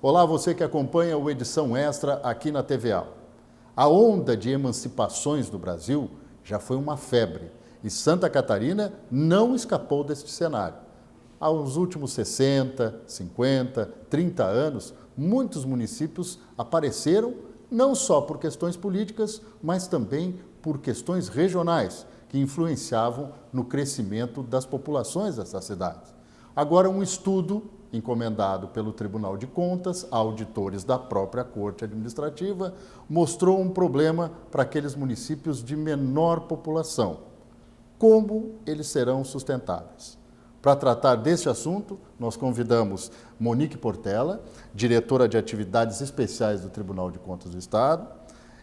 Olá, você que acompanha o Edição Extra aqui na TVA. A onda de emancipações do Brasil já foi uma febre e Santa Catarina não escapou deste cenário. Aos últimos 60, 50, 30 anos, muitos municípios apareceram não só por questões políticas, mas também por questões regionais, que influenciavam no crescimento das populações dessas cidades. Agora, um estudo encomendado pelo Tribunal de Contas a auditores da própria Corte Administrativa mostrou um problema para aqueles municípios de menor população. Como eles serão sustentáveis? Para tratar deste assunto, nós convidamos Monique Portela, diretora de Atividades Especiais do Tribunal de Contas do Estado,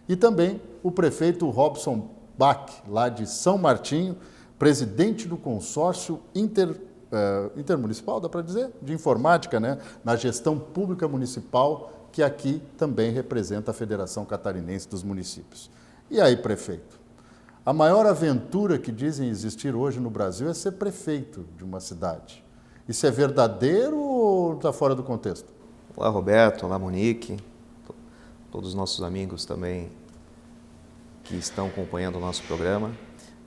e também o prefeito Robson Bach, lá de São Martinho, presidente do consórcio intermunicipal, dá para dizer, de informática, né, na gestão pública municipal, que aqui também representa a Federação Catarinense dos Municípios. E aí, prefeito? A maior aventura que dizem existir hoje no Brasil é ser prefeito de uma cidade. Isso é verdadeiro ou está fora do contexto? Olá, Roberto. Olá, Monique. Todos os nossos amigos também que estão acompanhando o nosso programa.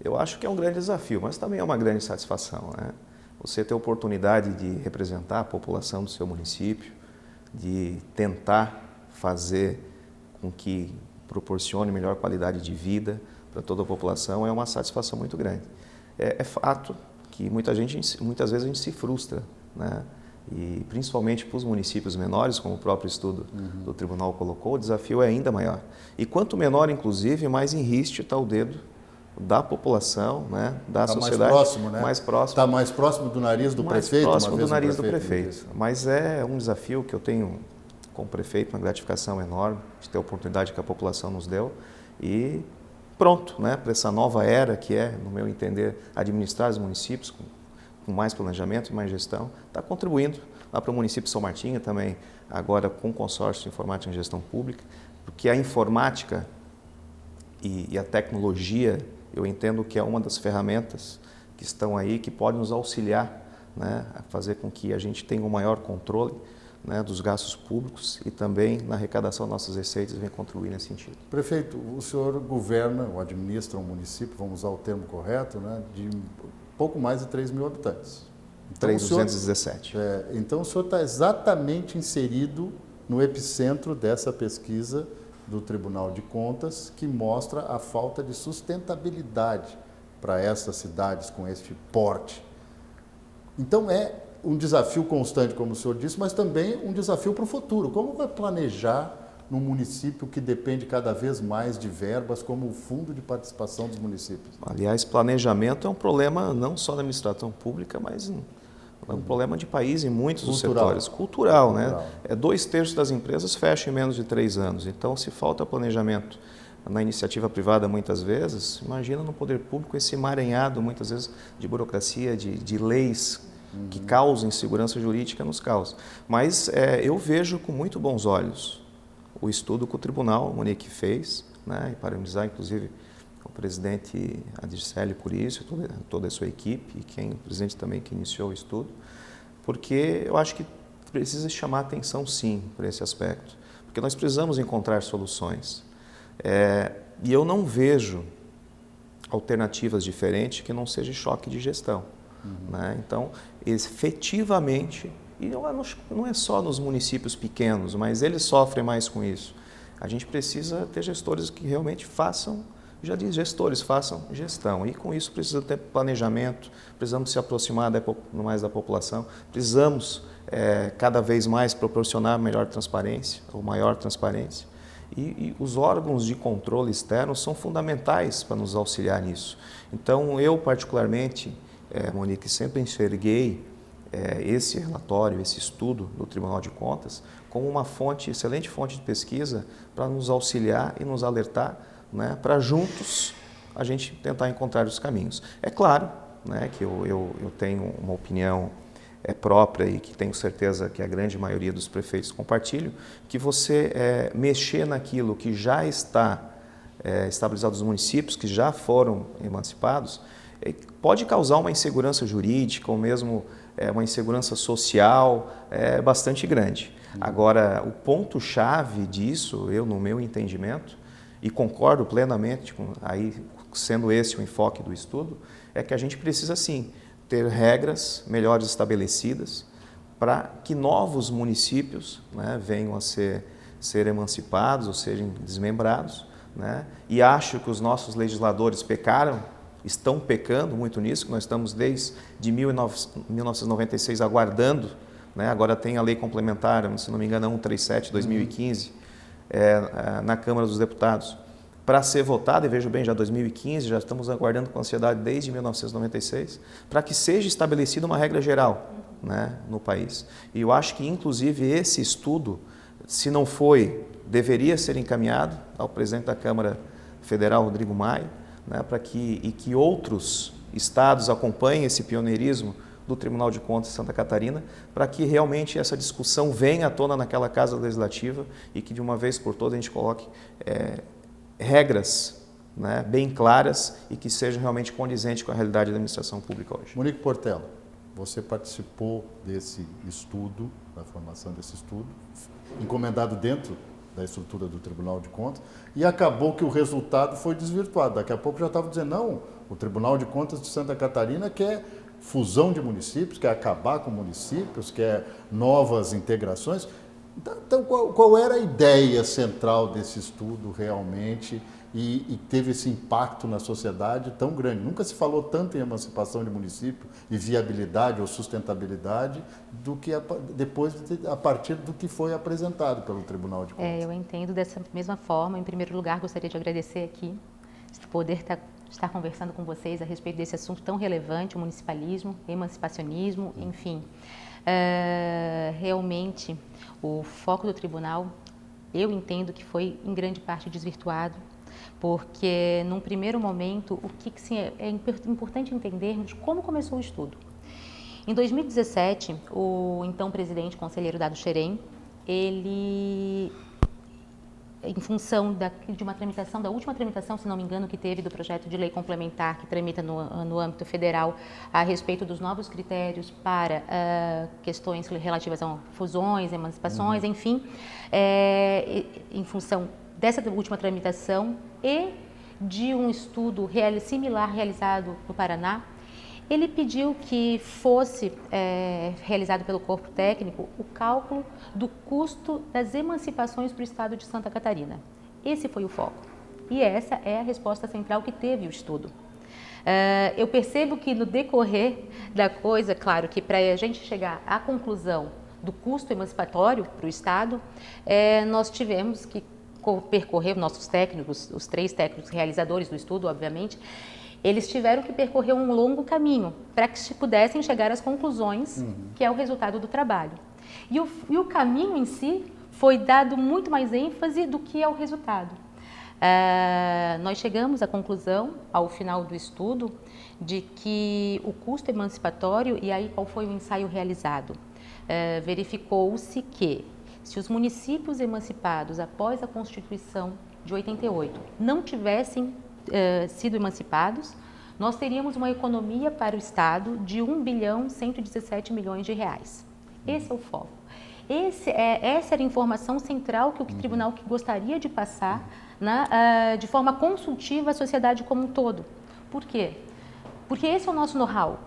Eu acho que é um grande desafio, mas também é uma grande satisfação, né? Você ter a oportunidade de representar a população do seu município, de tentar fazer com que proporcione melhor qualidade de vida para toda a população, é uma satisfação muito grande. É fato que muitas vezes a gente se frustra, né? E principalmente para os municípios menores, como o próprio estudo do tribunal colocou, o desafio é ainda maior. E quanto menor, inclusive, mais em risco está o dedo da população, né, da sociedade. Mais próximo, né? Mais próximo. Está mais próximo do nariz do prefeito? Mais próximo do nariz do prefeito. Mas é um desafio que eu tenho como prefeito, uma gratificação enorme de ter a oportunidade que a população nos deu e pronto, né, para essa nova era que é, no meu entender, administrar os municípios com mais planejamento e mais gestão, está contribuindo lá para o município de São Martinho também, agora com o consórcio de informática e gestão pública, porque a informática e a tecnologia, eu entendo que é uma das ferramentas que estão aí, que podem nos auxiliar, né, a fazer com que a gente tenha um maior controle, né, dos gastos públicos e também na arrecadação das nossas receitas vem contribuir nesse sentido. Prefeito, o senhor governa ou administra um município, vamos usar o termo correto, né, de pouco mais de 3 mil habitantes. Então, 3.217. Então o senhor está exatamente inserido no epicentro dessa pesquisa do Tribunal de Contas, que mostra a falta de sustentabilidade para essas cidades com este porte. Então é um desafio constante, como o senhor disse, mas também um desafio para o futuro. Como vai planejar num município que depende cada vez mais de verbas, como o Fundo de Participação dos Municípios? Aliás, planejamento é um problema não só da administração pública, mas é um problema de país em muitos dos setores. Cultural, né? 2/3 das empresas fecham em menos de 3 anos. Então, se falta planejamento na iniciativa privada, muitas vezes, imagina no poder público esse emaranhado, muitas vezes, de burocracia, de leis que causam insegurança jurídica nos causam. Mas eu vejo com muito bons olhos o estudo que o tribunal, Monique, fez, né? E parabenizar, inclusive, o presidente Adircélio por isso, toda a sua equipe, e o presidente também que iniciou o estudo, porque eu acho que precisa chamar atenção, sim, por esse aspecto, porque nós precisamos encontrar soluções. E eu não vejo alternativas diferentes que não seja choque de gestão. Né? Então, efetivamente, e não é só nos municípios pequenos, mas eles sofrem mais com isso. A gente precisa ter gestores que realmente façam, já diz gestores, façam gestão. E com isso precisa ter planejamento, precisamos se aproximar mais da população, precisamos cada vez mais proporcionar maior transparência. E os órgãos de controle externo são fundamentais para nos auxiliar nisso. Então, eu particularmente, Monique, sempre enxerguei esse relatório, esse estudo do Tribunal de Contas como uma excelente fonte de pesquisa para nos auxiliar e nos alertar, né, para juntos a gente tentar encontrar os caminhos. É claro, né, que eu tenho uma opinião própria e que tenho certeza que a grande maioria dos prefeitos compartilham, que você mexer naquilo que já está estabilizado nos municípios, que já foram emancipados, pode causar uma insegurança jurídica ou mesmo uma insegurança social bastante grande. Agora, o ponto-chave disso, eu no meu entendimento, e concordo plenamente com, aí sendo esse o enfoque do estudo, é que a gente precisa sim ter regras melhores estabelecidas para que novos municípios, né, venham a ser emancipados ou sejam desmembrados, né? E acho que os nossos legisladores pecaram, estão pecando muito nisso, que nós estamos desde 1996 aguardando, né? Agora tem a lei complementar, se não me engano, 137 de 2015, na Câmara dos Deputados, para ser votada, e vejo bem, já 2015, já estamos aguardando com ansiedade desde 1996, para que seja estabelecida uma regra geral, né, no país. E eu acho que, inclusive, esse estudo, se não foi, deveria ser encaminhado ao presidente da Câmara Federal, Rodrigo Maia, né, para que outros estados acompanhem esse pioneirismo do Tribunal de Contas de Santa Catarina, para que realmente essa discussão venha à tona naquela Casa Legislativa e que, de uma vez por todas, a gente coloque regras, né, bem claras e que sejam realmente condizentes com a realidade da administração pública hoje. Monique Portela, você participou desse estudo, da formação desse estudo, encomendado dentro da estrutura do Tribunal de Contas, e acabou que o resultado foi desvirtuado. Daqui a pouco já estava dizendo, não, o Tribunal de Contas de Santa Catarina quer fusão de municípios, quer acabar com municípios, quer novas integrações. Então, qual era a ideia central desse estudo realmente e teve esse impacto na sociedade tão grande? Nunca se falou tanto em emancipação de município e viabilidade ou sustentabilidade do que a partir do que foi apresentado pelo Tribunal de Contas. Eu entendo dessa mesma forma. Em primeiro lugar, gostaria de agradecer aqui, poder estar conversando com vocês a respeito desse assunto tão relevante, o municipalismo, emancipacionismo, enfim. Realmente, o foco do tribunal, eu entendo que foi em grande parte desvirtuado, porque num primeiro momento, é importante entendermos como começou o estudo. Em 2017, o então presidente conselheiro Dado Xerém, ele, em função de uma tramitação, da última tramitação, se não me engano, que teve do projeto de lei complementar que tramita no âmbito federal a respeito dos novos critérios para questões relativas a fusões, emancipações, enfim, em função dessa última tramitação e de um estudo similar realizado no Paraná, ele pediu que fosse realizado pelo corpo técnico o cálculo do custo das emancipações para o estado de Santa Catarina. Esse foi o foco. E essa é a resposta central que teve o estudo. Eu percebo que no decorrer da coisa, claro que para a gente chegar à conclusão do custo emancipatório para o estado, nós tivemos que percorrer, nossos técnicos, os 3 técnicos realizadores do estudo, obviamente, eles tiveram que percorrer um longo caminho para que pudessem chegar às conclusões, que é o resultado do trabalho. E o caminho em si foi dado muito mais ênfase do que ao resultado. Nós chegamos à conclusão, ao final do estudo, de que o custo emancipatório, e aí qual foi o ensaio realizado? Verificou-se que, se os municípios emancipados após a Constituição de 88 não tivessem sido emancipados, nós teríamos uma economia para o Estado de 1.117 bilhões de reais. Esse é o foco. Essa era a informação central que o tribunal gostaria de passar de forma consultiva à sociedade como um todo. Por quê? Porque esse é o nosso know-how,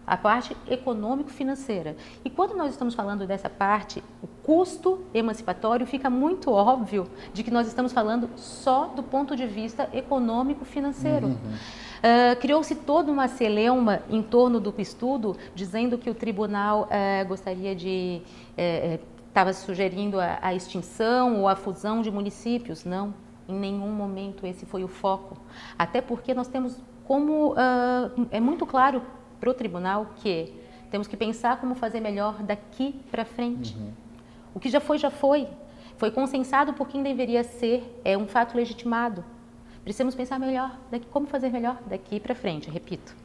a parte econômico-financeira. E quando nós estamos falando dessa parte, o custo emancipatório, fica muito óbvio de que nós estamos falando só do ponto de vista econômico-financeiro. Criou-se toda uma celeuma em torno do estudo, dizendo que o tribunal gostaria de... estava sugerindo a extinção ou a fusão de municípios. Não, em nenhum momento esse foi o foco. Até porque nós temos como... é muito claro para o tribunal que temos que pensar como fazer melhor daqui para frente. O que já foi. Foi consensado por quem deveria ser, é um fato legitimado. Precisamos pensar melhor, como fazer melhor daqui para frente, repito.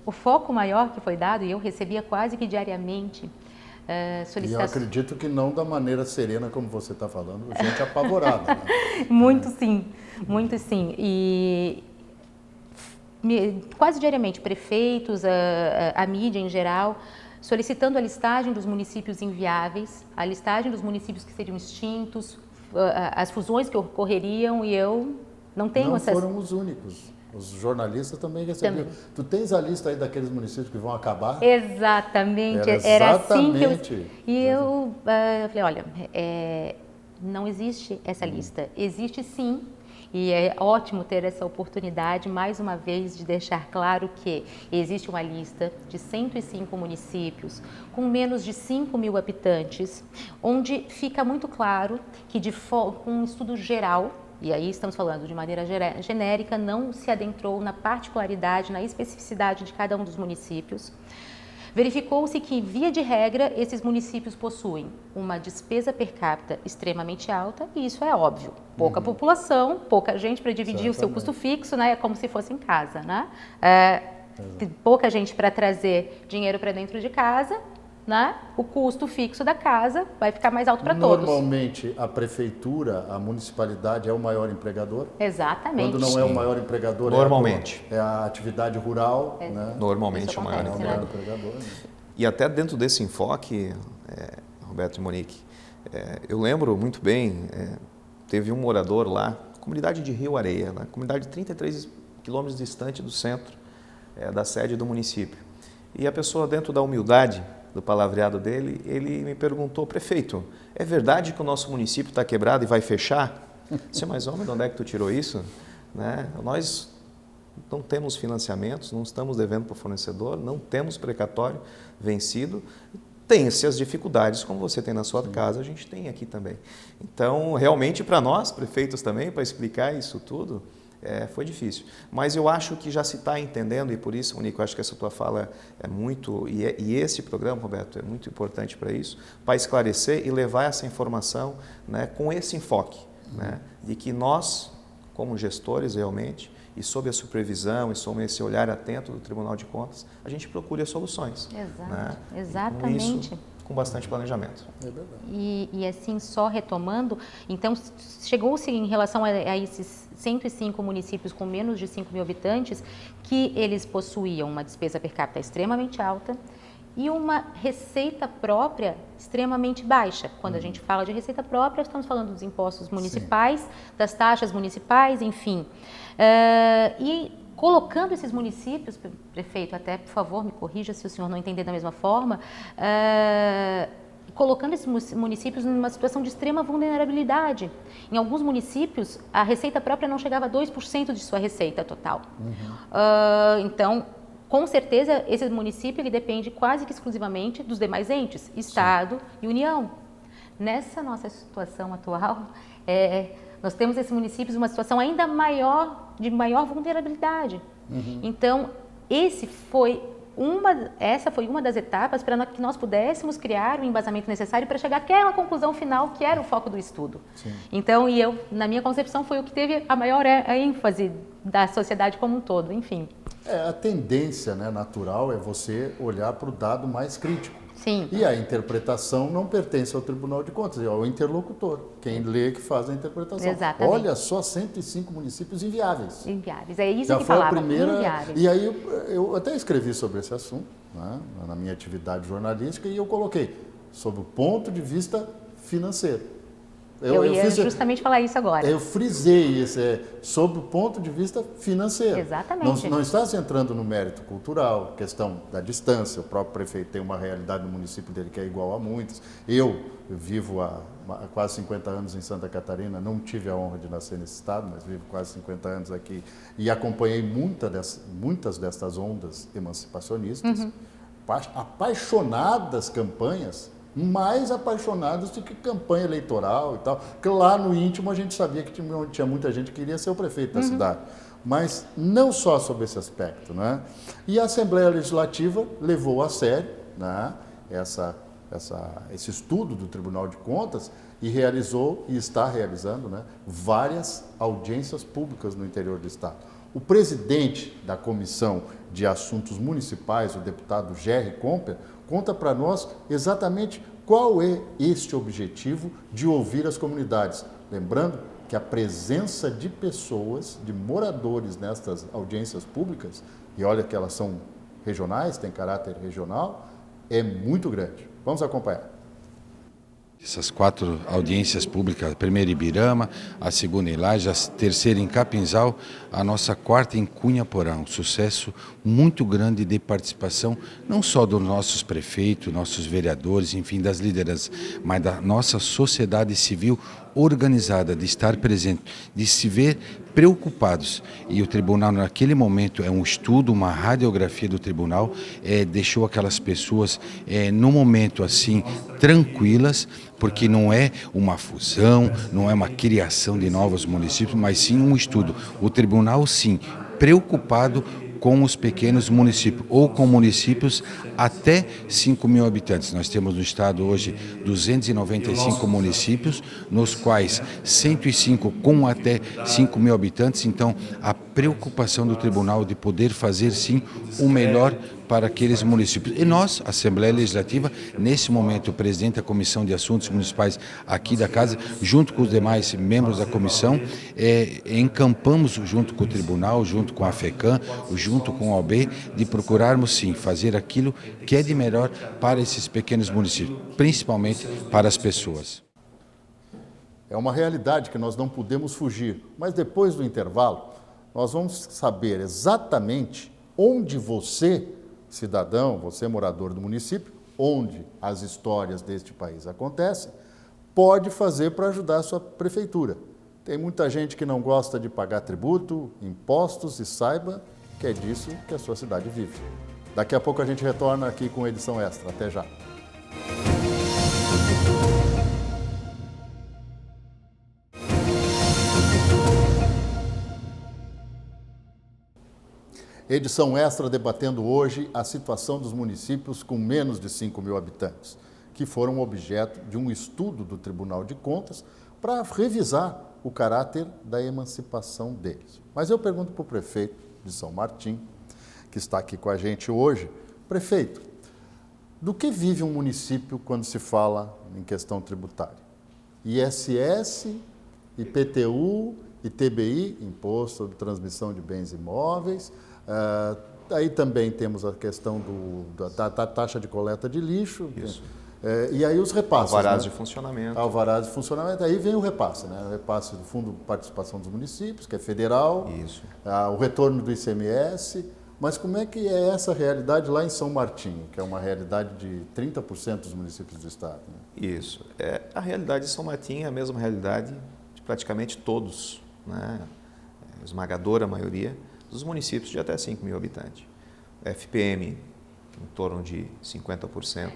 O foco maior que foi dado, e eu recebia quase que diariamente solicitações... E eu acredito que não da maneira serena como você está falando, gente apavorada. Né? Muito sim, muito sim. E quase diariamente, prefeitos, a mídia em geral, solicitando a listagem dos municípios inviáveis, a listagem dos municípios que seriam extintos, as fusões que ocorreriam, e eu não tenho essas... Não foram os únicos. Os jornalistas também recebiam. Tu tens a lista aí daqueles municípios que vão acabar? Exatamente. Era assim que eu... E eu falei, olha, não existe essa lista. Existe sim. E é ótimo ter essa oportunidade, mais uma vez, de deixar claro que existe uma lista de 105 municípios com menos de 5 mil habitantes, onde fica muito claro que, com um estudo geral, e aí estamos falando de maneira genérica, não se adentrou na particularidade, na especificidade de cada um dos municípios. Verificou-se que, via de regra, esses municípios possuem uma despesa per capita extremamente alta, e isso é óbvio. Pouca população, pouca gente para dividir o seu custo fixo, né? É como se fosse em casa, né? Pouca gente para trazer dinheiro para dentro de casa, né? O custo fixo da casa vai ficar mais alto para todos. Normalmente, a prefeitura, a municipalidade é o maior empregador? Exatamente. Quando não é o maior empregador, normalmente. É a atividade rural, né? Normalmente é o maior empregador. Né? E até dentro desse enfoque, Roberto e Monique, eu lembro muito bem, teve um morador lá, comunidade de Rio Areia, né? Comunidade 33 quilômetros distante do centro, da sede do município. E a pessoa, dentro da humildade do palavreado dele, ele me perguntou: prefeito, é verdade que o nosso município está quebrado e vai fechar? Disse, mas homem, de onde é que tu tirou isso? Né? Nós não temos financiamentos, não estamos devendo para o fornecedor, não temos precatório vencido, tem-se as dificuldades, como você tem na sua casa, a gente tem aqui também. Então, realmente, para nós, prefeitos também, para explicar isso tudo, foi difícil. Mas eu acho que já se está entendendo, e por isso, Monique, eu acho que essa tua fala é muito... E esse programa, Roberto, é muito importante para isso, para esclarecer e levar essa informação, né, com esse enfoque, né, de que nós, como gestores, realmente, e sob a supervisão e sob esse olhar atento do Tribunal de Contas, a gente procure as soluções. Exato, né? exatamente. Com isso, com bastante planejamento. É verdade. E assim, só retomando, então chegou-se em relação a esses 105 municípios com menos de 5 mil habitantes, que eles possuíam uma despesa per capita extremamente alta e uma receita própria extremamente baixa. Quando a gente fala de receita própria, estamos falando dos impostos municipais, sim, das taxas municipais, enfim. E colocando esses municípios, prefeito, até por favor me corrija se o senhor não entender da mesma forma, colocando esses municípios numa situação de extrema vulnerabilidade. Em alguns municípios, a receita própria não chegava a 2% de sua receita total. Então, com certeza, esse município ele depende quase que exclusivamente dos demais entes, Estado, sim, e União. Nessa nossa situação atual, nós temos esses municípios numa situação ainda maior, de maior vulnerabilidade. Então, essa foi uma das etapas para que nós pudéssemos criar o embasamento necessário para chegar àquela conclusão final que era o foco do estudo. Sim. Então, na minha concepção, foi o que teve a maior ênfase da sociedade como um todo, enfim. A tendência, né, natural é você olhar para o dado mais crítico. Sim. E a interpretação não pertence ao Tribunal de Contas, é ao interlocutor, quem lê que faz a interpretação. Exatamente. Olha só, 105 municípios inviáveis. Inviáveis, é isso já que foi falava, a primeira... inviáveis. E aí eu até escrevi sobre esse assunto, né, na minha atividade jornalística, e eu coloquei sob o ponto de vista financeiro. Eu ia justamente falar isso agora. Eu frisei isso, sob o ponto de vista financeiro. Exatamente. Não está se entrando no mérito cultural, questão da distância. O próprio prefeito tem uma realidade no município dele que é igual a muitos. Eu vivo há quase 50 anos em Santa Catarina, não tive a honra de nascer nesse estado, mas vivo quase 50 anos aqui e acompanhei muitas destas ondas emancipacionistas, apaixonadas campanhas, mais apaixonados do que campanha eleitoral e tal, que lá no íntimo a gente sabia que tinha muita gente que queria ser o prefeito da cidade, mas não só sobre esse aspecto, né? E a Assembleia Legislativa levou a sério, né, esse estudo do Tribunal de Contas e realizou e está realizando, né, várias audiências públicas no interior do estado. O presidente da Comissão de Assuntos Municipais, o deputado Gerry Comper, conta para nós exatamente qual é este objetivo de ouvir as comunidades. Lembrando que a presença de pessoas, de moradores nestas audiências públicas, e olha que elas são regionais, têm caráter regional, é muito grande. Vamos acompanhar. Essas 4 audiências públicas, a primeira em Ibirama, a segunda em Laje, a terceira em Capinzal, a nossa 4ª em Cunha Porã. Um sucesso muito grande de participação, não só dos nossos prefeitos, nossos vereadores, enfim, das lideranças, mas da nossa sociedade civil organizada, de estar presente, de se ver preocupados. E o tribunal, naquele momento, é um estudo, uma radiografia do tribunal, deixou aquelas pessoas, no momento assim, tranquilas, porque não é uma fusão, não é uma criação de novos municípios, mas sim um estudo. O tribunal, sim, preocupado com os pequenos municípios, ou com municípios até 5.000 habitantes. Nós temos no estado hoje 295 municípios, nos quais 105 com até 5.000 habitantes. Então, a preocupação do tribunal de poder fazer, sim, o melhor para aqueles municípios. E nós, Assembleia Legislativa, nesse momento, o presidente da Comissão de Assuntos Municipais aqui da Casa, junto com os demais membros da comissão, encampamos junto com o tribunal, junto com a FECAM, junto com a OAB, de procurarmos, sim, fazer aquilo que é de melhor para esses pequenos municípios, principalmente para as pessoas. É uma realidade que nós não podemos fugir, mas depois do intervalo, nós vamos saber exatamente onde você, cidadão, você morador do município, onde as histórias deste país acontecem, pode fazer para ajudar a sua prefeitura. Tem muita gente que não gosta de pagar tributo, impostos, e saiba que é disso que a sua cidade vive. Daqui a pouco a gente retorna aqui com edição extra. Até já. Edição extra debatendo hoje a situação dos municípios com menos de 5.000 habitantes, que foram objeto de um estudo do Tribunal de Contas para revisar o caráter da emancipação deles. Mas eu pergunto para o prefeito de São Martim, que está aqui com a gente hoje, prefeito, do que vive um município quando se fala em questão tributária? ISS, IPTU, ITBI, Imposto sobre Transmissão de Bens Imóveis. Aí também temos a questão da taxa de coleta de lixo. Isso. E aí os repasses. Alvarás de funcionamento. Alvarás de funcionamento. Aí vem o repasse, né? O repasse do Fundo de Participação dos Municípios, que é federal. Isso. O retorno do ICMS. Mas como é que é essa realidade lá em São Martinho, que é uma realidade de 30% dos municípios do estado? Né? Isso. A realidade de São Martinho é a mesma realidade de praticamente todos, né? A esmagadora maioria dos municípios de até 5.000 habitantes. FPM em torno de 50%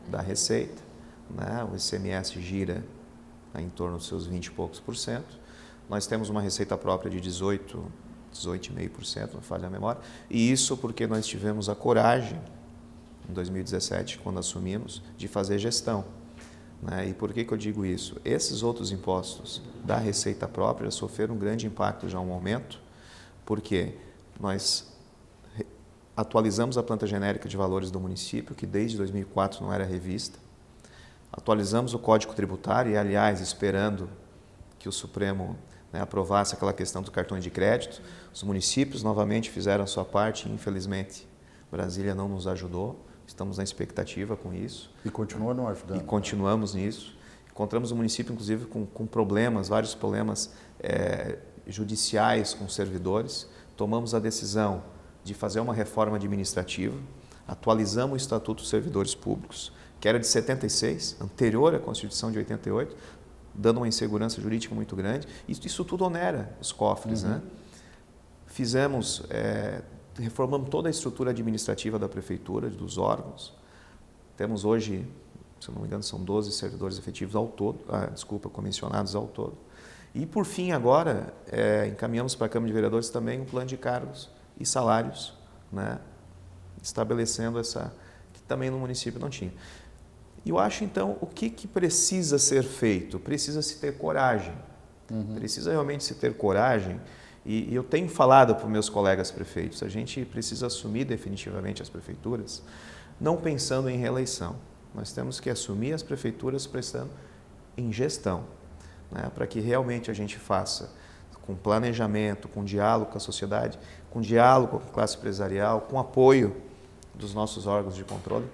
da receita, né? O ICMS gira em torno dos seus 20 e poucos por cento. Nós temos uma receita própria de 18,5%, não falha a memória, e isso porque nós tivemos a coragem, em 2017, quando assumimos, de fazer gestão. Né? E por que eu digo isso? Esses outros impostos da receita própria sofreram um grande impacto já há um momento, porque nós atualizamos a planta genérica de valores do município, que desde 2004 não era revista, atualizamos o Código Tributário e, aliás, esperando que o Supremo aprovasse aquela questão do cartão de crédito, os municípios novamente fizeram a sua parte e, infelizmente, Brasília não nos ajudou, estamos na expectativa com isso. E continua não ajudando. E continuamos nisso. Encontramos o município, inclusive, com problemas, vários problemas judiciais com servidores. Tomamos a decisão de fazer uma reforma administrativa, atualizamos o Estatuto dos Servidores Públicos, que era de 76, anterior à Constituição de 88, dando uma insegurança jurídica muito grande. Isso tudo onera os cofres. Né? Reformamos toda a estrutura administrativa da prefeitura, dos órgãos. Temos hoje, se não me engano, são 12 servidores efetivos ao todo, comissionados ao todo. E, por fim, agora, encaminhamos para a Câmara de Vereadores também um plano de cargos e salários, né? Estabelecendo essa, que também no município não tinha. E eu acho, então, o que precisa ser feito? Precisa-se ter coragem. Precisa realmente se ter coragem. E eu tenho falado para os meus colegas prefeitos, a gente precisa assumir definitivamente as prefeituras, não pensando em reeleição. Nós temos que assumir as prefeituras pensando em gestão, né? Para que realmente a gente faça com planejamento, com diálogo com a sociedade, com diálogo com a classe empresarial, com apoio dos nossos órgãos de controle,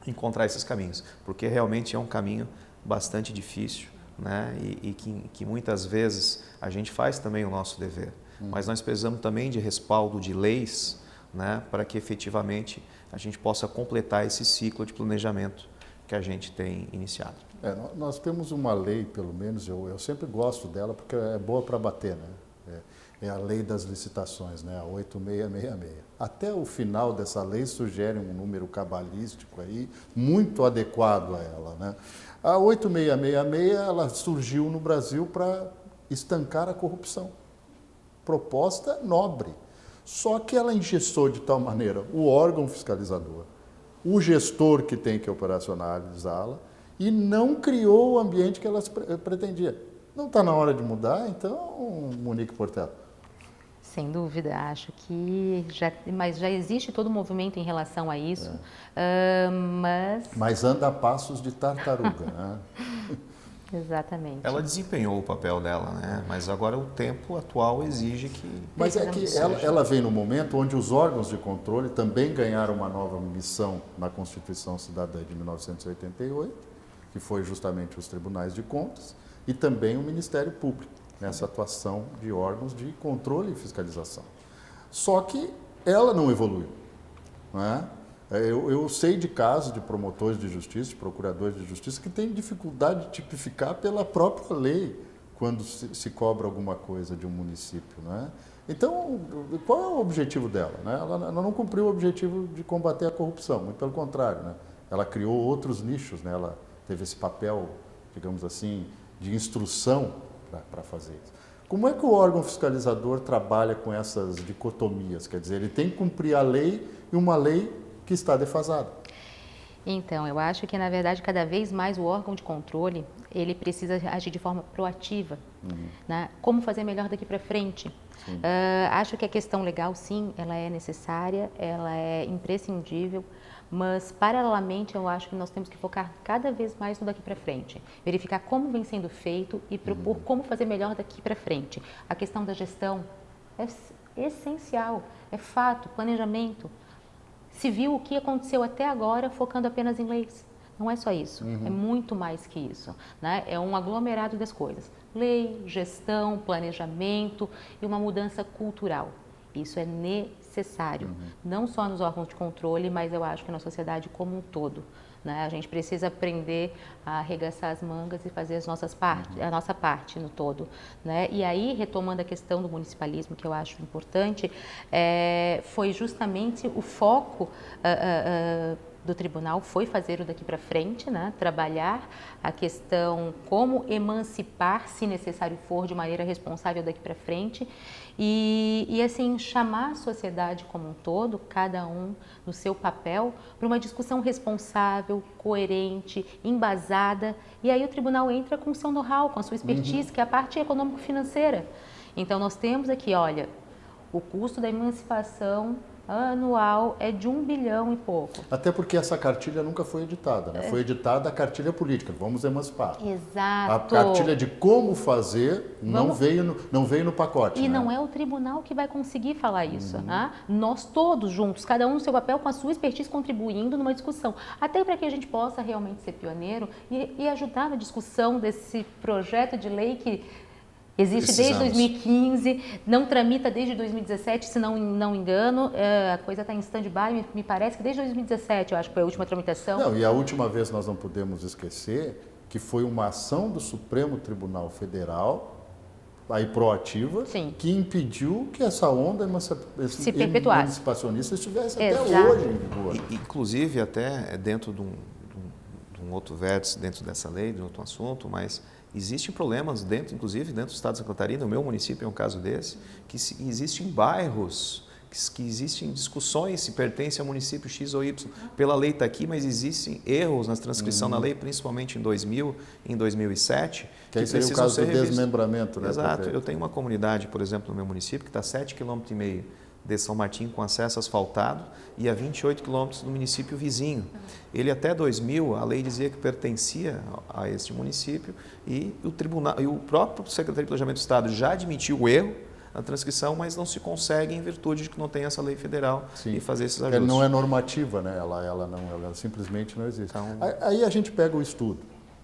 encontrar esses caminhos, porque realmente é um caminho bastante difícil, né? E que muitas vezes a gente faz também o nosso dever, mas nós precisamos também de respaldo de leis, né? Para que efetivamente a gente possa completar esse ciclo de planejamento que a gente tem iniciado. Nós temos uma lei, pelo menos, eu sempre gosto dela porque é boa para bater, né? É a lei das licitações, né? A 8666. Até o final dessa lei sugere um número cabalístico aí, muito adequado a ela, né? A 8666, ela surgiu no Brasil para estancar a corrupção. Proposta nobre. Só que ela engessou de tal maneira o órgão fiscalizador, o gestor que tem que operacionalizá-la, e não criou o ambiente que ela pretendia. Não está na hora de mudar, então, Monique Portela? Sem dúvida, acho que mas já existe todo um movimento em relação a isso, Mas anda a passos de tartaruga, né? Exatamente. Ela desempenhou o papel dela, né? Mas agora o tempo atual exige que... Mas é que ela vem no momento onde os órgãos de controle também ganharam uma nova missão na Constituição Cidadã de 1988, que foi justamente os tribunais de contas, e também o Ministério Público, nessa atuação de órgãos de controle e fiscalização. Só que ela não evoluiu, não é? Eu sei de casos de promotores de justiça, de procuradores de justiça, que têm dificuldade de tipificar pela própria lei quando se cobra alguma coisa de um município, né? Então, qual é o objetivo dela, né? Ela não cumpriu o objetivo de combater a corrupção, muito pelo contrário, né? Ela criou outros nichos, né? Ela teve esse papel, digamos assim, de instrução para fazer isso. Como é que o órgão fiscalizador trabalha com essas dicotomias? Quer dizer, ele tem que cumprir a lei e uma lei que está defasada. Então, eu acho que, na verdade, cada vez mais o órgão de controle, ele precisa agir de forma proativa, né? Como fazer melhor daqui para frente. Acho que a questão legal, sim, ela é necessária, ela é imprescindível, mas, paralelamente, eu acho que nós temos que focar cada vez mais no daqui para frente. Verificar como vem sendo feito e propor como fazer melhor daqui para frente. A questão da gestão é essencial, é fato, planejamento. Se viu o que aconteceu até agora focando apenas em leis. Não é só isso, é muito mais que isso, né? É um aglomerado das coisas. Lei, gestão, planejamento e uma mudança cultural. Isso é necessário, não só nos órgãos de controle, mas eu acho que na sociedade como um todo, né? A gente precisa aprender a arregaçar as mangas e fazer a nossa parte no todo, né? E aí, retomando a questão do municipalismo, que eu acho importante, foi justamente o foco do tribunal foi fazer o daqui para frente, né? Trabalhar a questão como emancipar, se necessário for, de maneira responsável daqui para frente e assim chamar a sociedade como um todo, cada um no seu papel, para uma discussão responsável, coerente, embasada, e aí o tribunal entra com o seu know-how, com a sua expertise, que é a parte econômico-financeira. Então nós temos aqui, olha, o custo da emancipação anual é de 1 bilhão e pouco. Até porque essa cartilha nunca foi editada, né? Foi editada a cartilha política, vamos emancipar. Exato. A cartilha de como fazer não veio no pacote. E né? não é o tribunal que vai conseguir falar isso, né? Nós todos juntos, cada um no seu papel, com a sua expertise, contribuindo numa discussão. Até para que a gente possa realmente ser pioneiro e ajudar na discussão desse projeto de lei que existe desde 2015, não tramita desde 2017, se não engano, a coisa está em stand-by, me parece que desde 2017, eu acho que foi a última tramitação. Não, e a última vez nós não podemos esquecer que foi uma ação do Supremo Tribunal Federal, aí proativa, Sim. que impediu que essa onda se perpetuasse, emancipacionista estivesse até hoje em vigor. Inclusive, até dentro de um outro vértice, dentro dessa lei, de outro assunto, mas existem problemas, inclusive dentro do estado de Santa Catarina, o meu município é um caso desse, que existem bairros, que existem discussões se pertence ao município X ou Y. Pela lei está aqui, mas existem erros na transcrição da lei, principalmente em 2000 e em 2007. Que aí seria o caso do desmembramento, né? Exato. Eu tenho uma comunidade, por exemplo, no meu município, que está a 7,5 km de São Martim com acesso asfaltado e a 28 quilômetros do município vizinho. Ele até 2000, a lei dizia que pertencia a este município e o tribunal e o próprio Secretaria de Planejamento do Estado já admitiu o erro, na transcrição, mas não se consegue em virtude de que não tem essa lei federal e fazer esses ajustes. Ela não é normativa, né? Ela simplesmente não existe. Então, aí a gente pega o estudo,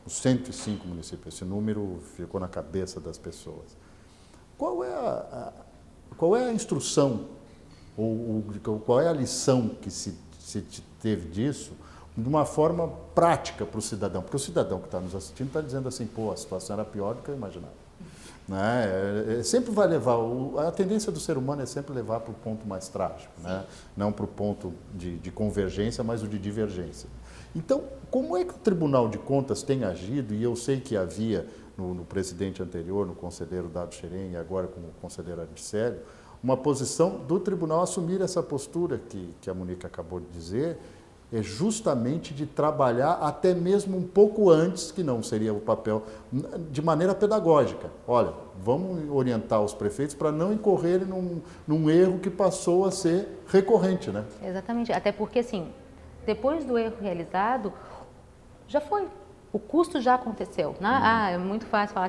os 105 municípios, esse número ficou na cabeça das pessoas. Qual é a instrução, ou qual é a lição que se teve disso, de uma forma prática para o cidadão? Porque o cidadão que está nos assistindo está dizendo assim, pô, a situação era pior do que eu imaginava. Né? Sempre vai levar, a tendência do ser humano é sempre levar para o ponto mais trágico, né? Não para o ponto de convergência, mas o de divergência. Então, como é que o Tribunal de Contas tem agido, e eu sei que havia no presidente anterior, no conselheiro Dado Xerém, e agora com o conselheiro Aricélio, uma posição do tribunal assumir essa postura que a Monique acabou de dizer, é justamente de trabalhar até mesmo um pouco antes, que não seria o papel, de maneira pedagógica. Olha, vamos orientar os prefeitos para não incorrerem num erro que passou a ser recorrente, né? Exatamente, até porque assim, depois do erro realizado, já foi. O custo já aconteceu, né? É muito fácil falar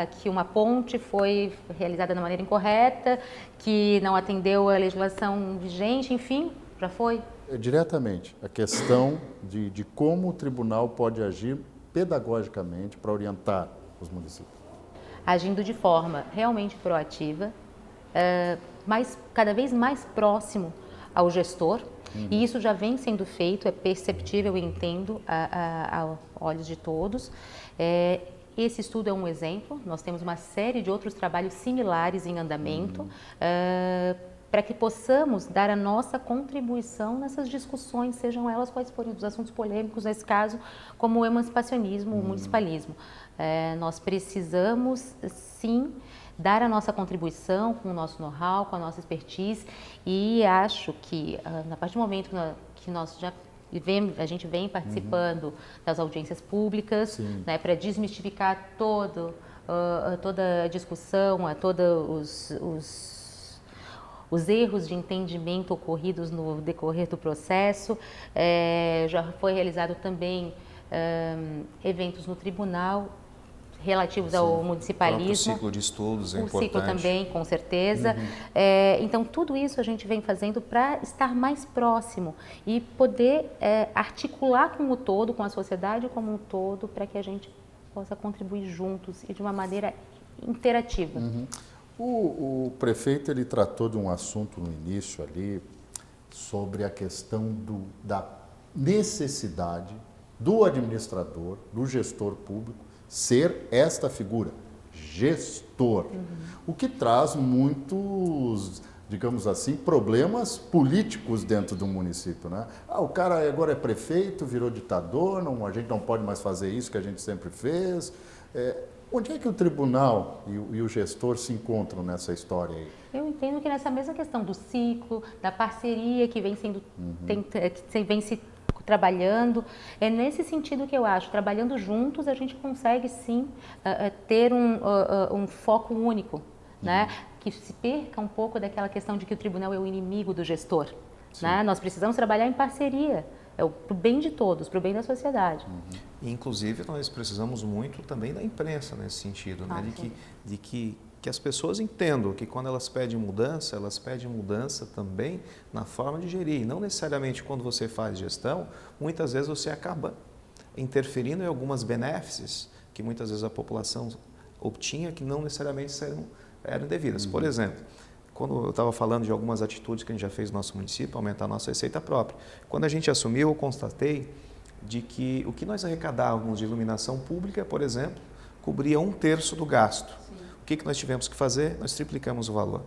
que uma ponte foi realizada da maneira incorreta, que não atendeu a legislação vigente, enfim, já foi. Diretamente, a questão de como o tribunal pode agir pedagogicamente para orientar os municípios. Agindo de forma realmente proativa, cada vez mais próximo ao gestor, e isso já vem sendo feito, é perceptível, eu entendo, a olhos de todos. Esse estudo é um exemplo, nós temos uma série de outros trabalhos similares em andamento, para que possamos dar a nossa contribuição nessas discussões, sejam elas quais forem os assuntos polêmicos, nesse caso, como o emancipacionismo, o municipalismo. Nós precisamos, sim, dar a nossa contribuição com o nosso know-how, com a nossa expertise, e acho que, a partir do momento que nós já a gente vem participando das audiências públicas, né, para desmistificar toda a discussão, todos os erros de entendimento ocorridos no decorrer do processo. Já foi realizado também eventos no tribunal relativos ao municipalismo. O ciclo de estudos é importante. O ciclo também, com certeza. Então, tudo isso a gente vem fazendo para estar mais próximo e poder articular com o todo, com a sociedade como um todo, para que a gente possa contribuir juntos e de uma maneira interativa. O prefeito ele tratou de um assunto no início ali sobre a questão da necessidade do administrador, do gestor público, ser esta figura, gestor, o que traz muitos, digamos assim, problemas políticos dentro do município, né? O cara agora é prefeito, virou ditador, a gente não pode mais fazer isso que a gente sempre fez. Onde é que o tribunal e o gestor se encontram nessa história aí? Eu entendo que nessa mesma questão do ciclo, da parceria que vem sendo, que vem se trabalhando, é nesse sentido que eu acho, trabalhando juntos a gente consegue sim ter um foco único, né? Que se perca um pouco daquela questão de que o tribunal é o inimigo do gestor, né? Nós precisamos trabalhar em parceria, para o bem de todos, para o bem da sociedade. Inclusive, nós precisamos muito também da imprensa nesse sentido, né? de que as pessoas entendam que quando elas pedem mudança também na forma de gerir. E não necessariamente quando você faz gestão, muitas vezes você acaba interferindo em algumas benéfices que muitas vezes a população obtinha que não necessariamente eram devidas. Por exemplo, quando eu estava falando de algumas atitudes que a gente já fez no nosso município, aumentar a nossa receita própria. Quando a gente assumiu, eu constatei de que o que nós arrecadávamos de iluminação pública, por exemplo, cobria 1/3 do gasto. Sim. O que nós tivemos que fazer? Nós triplicamos o valor.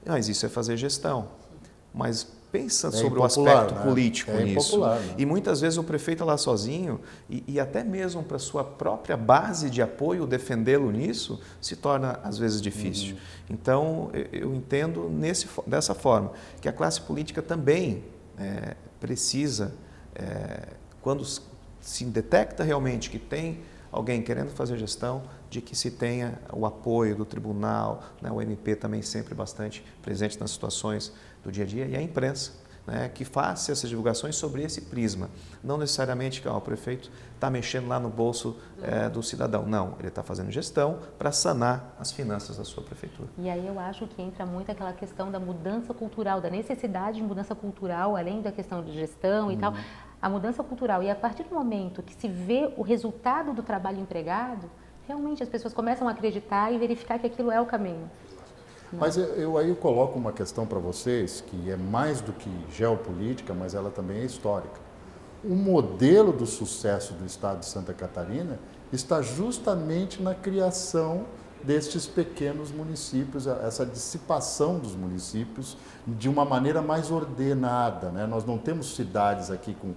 Mas isso é fazer gestão. Mas pensa sobre o aspecto político nisso. Impopular, né? E muitas vezes o prefeito lá sozinho, e até mesmo para a sua própria base de apoio, defendê-lo nisso, se torna às vezes difícil. Então, eu entendo dessa forma, que a classe política também precisa, quando se detecta realmente que tem alguém querendo fazer gestão, de que se tenha o apoio do tribunal, né? O MP também sempre bastante presente nas situações do dia a dia, e a imprensa, né, que faça essas divulgações sobre esse prisma. Não necessariamente que o prefeito está mexendo lá no bolso do cidadão. Não, ele está fazendo gestão para sanar as finanças da sua prefeitura. E aí eu acho que entra muito aquela questão da mudança cultural, da necessidade de mudança cultural, além da questão de gestão e tal. A mudança cultural. E a partir do momento que se vê o resultado do trabalho empregado, realmente as pessoas começam a acreditar e verificar que aquilo é o caminho. Mas eu coloco uma questão para vocês, que é mais do que geopolítica, mas ela também é histórica. O modelo do sucesso do estado de Santa Catarina está justamente na criação destes pequenos municípios, essa dissipação dos municípios de uma maneira mais ordenada, né? Nós não temos cidades aqui com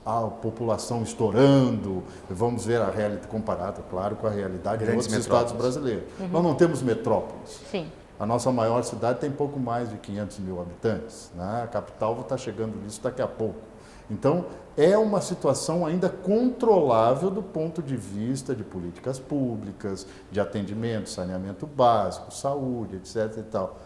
a população estourando, vamos ver a realidade comparada, claro, com a realidade de outros estados brasileiros. Nós não temos metrópoles. Sim. A nossa maior cidade tem pouco mais de 500 mil habitantes, né? A capital está chegando nisso daqui a pouco. Então, é uma situação ainda controlável do ponto de vista de políticas públicas, de atendimento, saneamento básico, saúde, etc. e tal.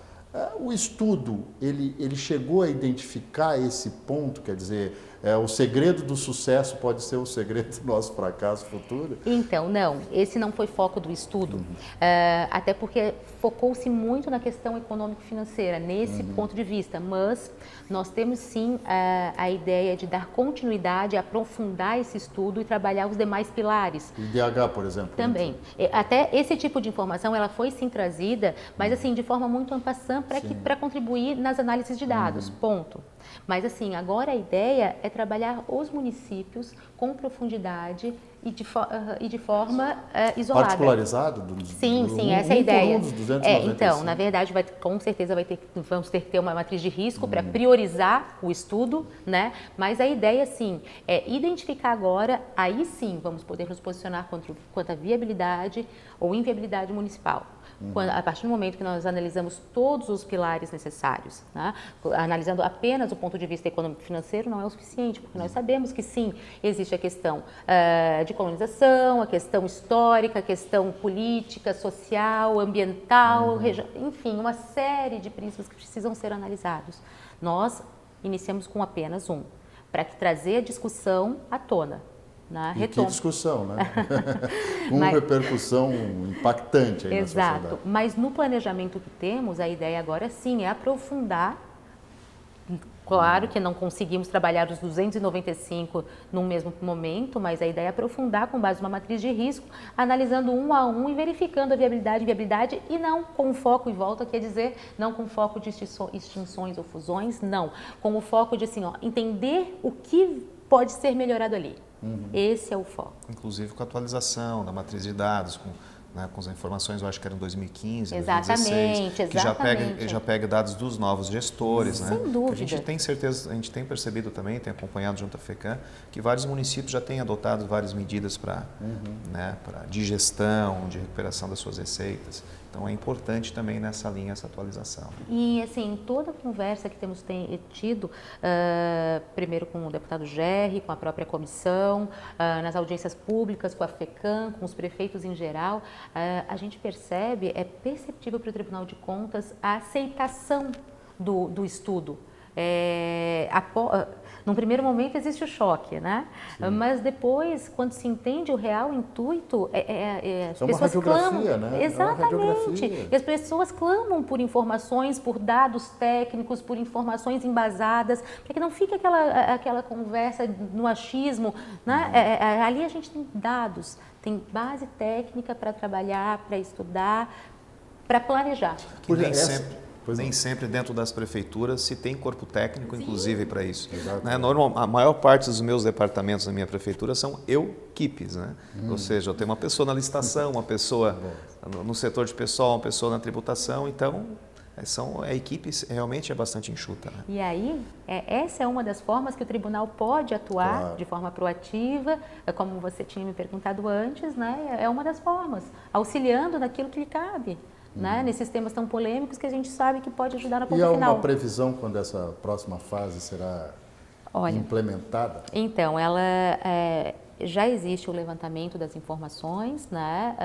O estudo, ele chegou a identificar esse ponto, quer dizer, o segredo do sucesso pode ser o segredo do nosso fracasso futuro? Então, não, esse não foi foco do estudo, até porque focou-se muito na questão econômico-financeira, nesse ponto de vista, mas nós temos sim a ideia de dar continuidade, aprofundar esse estudo e trabalhar os demais pilares. IDH, por exemplo. Também. Até esse tipo de informação, ela foi sim trazida, mas assim, de forma muito en passant, para contribuir nas análises de dados, ponto. Mas assim, agora a ideia é trabalhar os municípios com profundidade e de forma isolada. Particularizado? Sim, essa é a ideia. Dos 295. Então, na verdade, com certeza vamos ter que ter uma matriz de risco para priorizar o estudo, né? Mas a ideia, sim, é identificar agora, aí sim vamos poder nos posicionar quanto à viabilidade ou inviabilidade municipal. A partir do momento que nós analisamos todos os pilares necessários, né? Analisando apenas o ponto de vista econômico-financeiro não é o suficiente, porque nós sabemos que sim, existe a questão de colonização, a questão histórica, a questão política, social, ambiental, enfim, uma série de princípios que precisam ser analisados. Nós iniciamos com apenas um, para trazer a discussão à tona. E que discussão, né? Com repercussão impactante aí na sociedade. Exato, mas no planejamento que temos, a ideia agora sim é aprofundar. Claro que não conseguimos trabalhar os 295 no mesmo momento, mas a ideia é aprofundar com base numa matriz de risco, analisando um a um e verificando a viabilidade e inviabilidade, e não com foco, e volto aqui a dizer, não com foco de extinções ou fusões, não. Com o foco de assim, entender o que pode ser melhorado ali. Esse é o foco. Inclusive com a atualização da matriz de dados, com as informações, eu acho que era em 2015, exatamente, 2016, que já pega dados dos novos gestores. Sem dúvida. A gente tem certeza, a gente tem percebido também, tem acompanhado junto à FECAM, que vários municípios já têm adotado várias medidas de gestão, de recuperação das suas receitas. Então é importante também nessa linha essa atualização. E assim, toda a conversa que temos tido, primeiro com o deputado Gerri, com a própria comissão, nas audiências públicas, com a FECAM, com os prefeitos em geral, a gente percebe, é perceptível para o Tribunal de Contas a aceitação do estudo. Num primeiro momento existe o choque, né? Sim. Mas depois, quando se entende o real intuito, as pessoas clamam. Né? Exatamente. E as pessoas clamam por informações, por dados técnicos, por informações embasadas, para que não fique aquela conversa no achismo. Né? Ali a gente tem dados, tem base técnica para trabalhar, para estudar, para planejar. Nem sempre dentro das prefeituras se tem corpo técnico, inclusive, para isso. Né? A maior parte dos meus departamentos da minha prefeitura são equipes, né? Ou seja, eu tenho uma pessoa na licitação, uma pessoa no setor de pessoal, uma pessoa na tributação, então a equipe realmente é bastante enxuta. Né? E aí, essa é uma das formas que o tribunal pode atuar de forma proativa, como você tinha me perguntado antes, né? É uma das formas, auxiliando naquilo que lhe cabe. Né? Nesses temas tão polêmicos que a gente sabe que pode ajudar na ponta final. E há uma previsão quando essa próxima fase será implementada? Então, Já existe o levantamento das informações, né?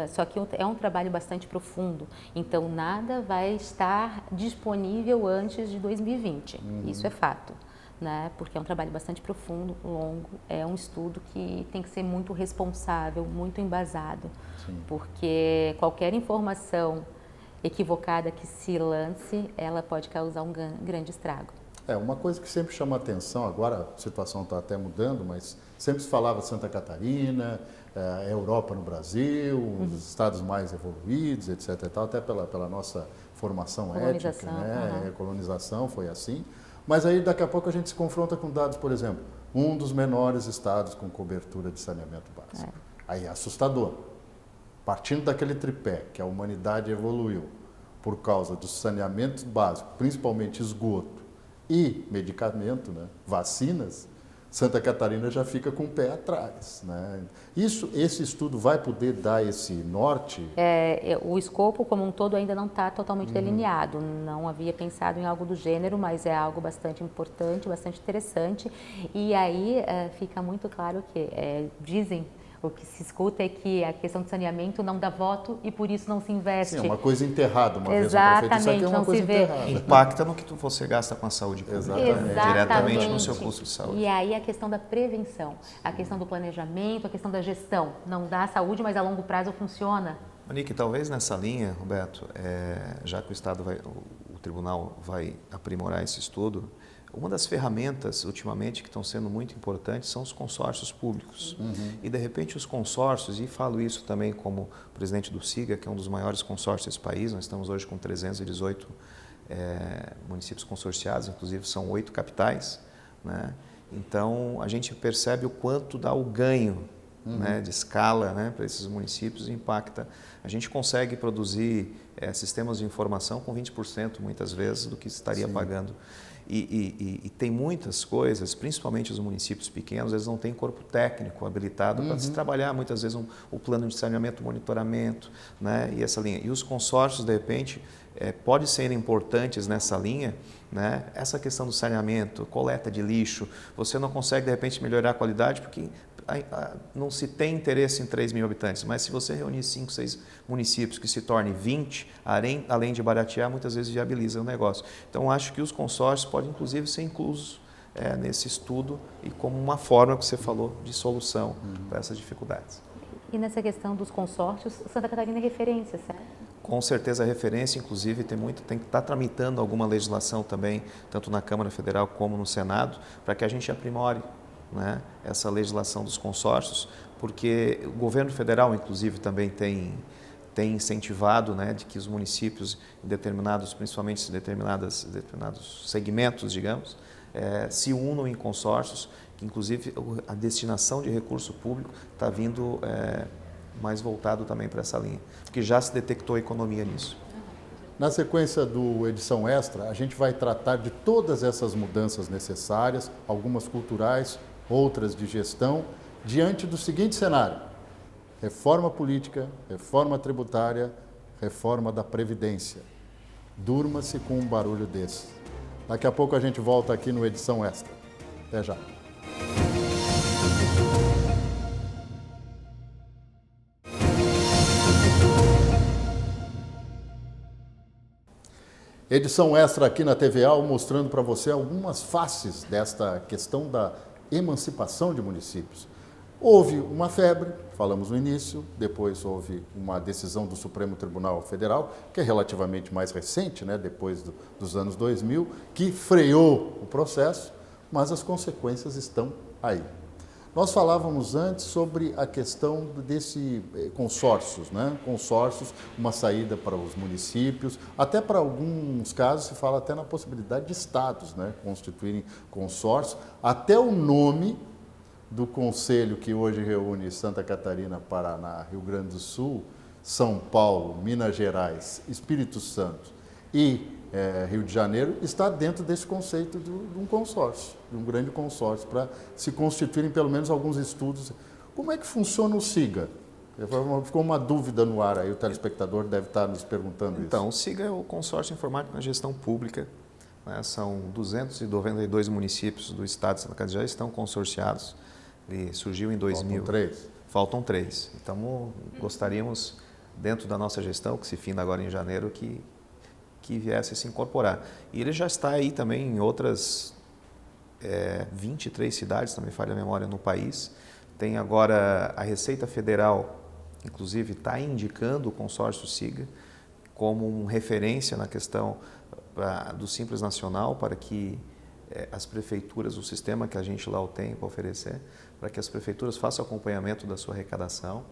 Só que é um trabalho bastante profundo, então nada vai estar disponível antes de 2020, isso é fato, né? Porque é um trabalho bastante profundo, longo, é um estudo que tem que ser muito responsável, muito embasado, porque qualquer informação equivocada que se lance, ela pode causar um grande estrago. Uma coisa que sempre chama atenção, agora a situação está até mudando, mas sempre se falava Santa Catarina, a Europa no Brasil, os estados mais evoluídos, etc. E tal, até pela nossa formação étnica, né? Colonização foi assim. Mas aí daqui a pouco a gente se confronta com dados, por exemplo, um dos menores estados com cobertura de saneamento básico. Aí é assustador. Partindo daquele tripé que a humanidade evoluiu por causa do saneamento básico, principalmente esgoto, e medicamento, né? Vacinas, Santa Catarina já fica com o pé atrás, né? Esse estudo vai poder dar esse norte? O escopo como um todo ainda não está totalmente delineado, não havia pensado em algo do gênero, mas é algo bastante importante, bastante interessante, e aí fica muito claro que dizem, o que se escuta é que a questão de saneamento não dá voto e por isso não se investe. Sim, é uma coisa enterrada, uma vez Exatamente, o prefeito disse que é uma coisa enterrada. Impacta no que você gasta com a saúde pública, diretamente no seu custo de saúde. E aí a questão da prevenção, a questão do planejamento, a questão da gestão. Não dá saúde, mas a longo prazo funciona. Monique, talvez nessa linha, Roberto, já que o tribunal vai aprimorar esse estudo, uma das ferramentas, ultimamente, que estão sendo muito importantes são os consórcios públicos. E, de repente, os consórcios, e falo isso também como presidente do SIGA, que é um dos maiores consórcios desse país, nós estamos hoje com 318 municípios consorciados, inclusive são 8 capitais, né? Então, a gente percebe o quanto dá o ganho né, de escala, né, para esses municípios e impacta. A gente consegue produzir sistemas de informação com 20% muitas vezes do que estaria pagando. E tem muitas coisas, principalmente os municípios pequenos, eles não têm corpo técnico habilitado para se trabalhar muitas vezes o plano de saneamento, monitoramento, né, e essa linha. E os consórcios, de repente, podem ser importantes nessa linha, né, essa questão do saneamento, coleta de lixo, você não consegue, de repente, melhorar a qualidade porque não se tem interesse em 3 mil habitantes, mas se você reunir 5, 6 municípios que se tornem 20, além de baratear, muitas vezes viabiliza o negócio. Então, acho que os consórcios podem, inclusive, ser inclusos nesse estudo e como uma forma que você falou de solução para essas dificuldades. E nessa questão dos consórcios, Santa Catarina é referência, certo? Com certeza a referência, inclusive, tem que estar tramitando alguma legislação também, tanto na Câmara Federal como no Senado, para que a gente aprimore, né, essa legislação dos consórcios, porque o governo federal, inclusive, também tem incentivado, né, de que os municípios, principalmente em determinados segmentos, digamos, se unam em consórcios, que inclusive a destinação de recurso público está vindo mais voltado também para essa linha, porque já se detectou economia nisso. Na sequência do Edição Extra, a gente vai tratar de todas essas mudanças necessárias, algumas culturais, outras de gestão, diante do seguinte cenário: reforma política, reforma tributária, reforma da Previdência. Durma-se com um barulho desse. Daqui a pouco a gente volta aqui no Edição Extra. Até já. Edição Extra aqui na TVA, mostrando para você algumas faces desta questão da emancipação de municípios. Houve uma febre, falamos no início, depois houve uma decisão do Supremo Tribunal Federal, que é relativamente mais recente, né, depois dos anos 2000, que freou o processo, mas as consequências estão aí. Nós falávamos antes sobre a questão desse consórcios, né? Consórcios, uma saída para os municípios, até para alguns casos se fala até na possibilidade de estados, né, constituírem consórcios, até o nome do conselho que hoje reúne Santa Catarina, Paraná, Rio Grande do Sul, São Paulo, Minas Gerais, Espírito Santo e Rio de Janeiro, está dentro desse conceito de um consórcio, de um grande consórcio, para se constituírem pelo menos alguns estudos. Como é que funciona o SIGA? Ficou uma dúvida no ar aí, o telespectador deve estar nos perguntando isso. Então, o SIGA é o Consórcio Informático na Gestão Pública, né? São 292 municípios do estado de Santa Catarina já estão consorciados. Ele surgiu em 2000. Faltam 3. Então, gostaríamos, dentro da nossa gestão, que se finda agora em janeiro, que viesse a se incorporar. E ele já está aí também em outras 23 cidades, também falha a memória, no país. Tem agora a Receita Federal, inclusive, está indicando o consórcio SIGA como uma referência na questão do Simples Nacional, para que as prefeituras, o sistema que a gente lá tem para oferecer, para que as prefeituras façam acompanhamento da sua arrecadação.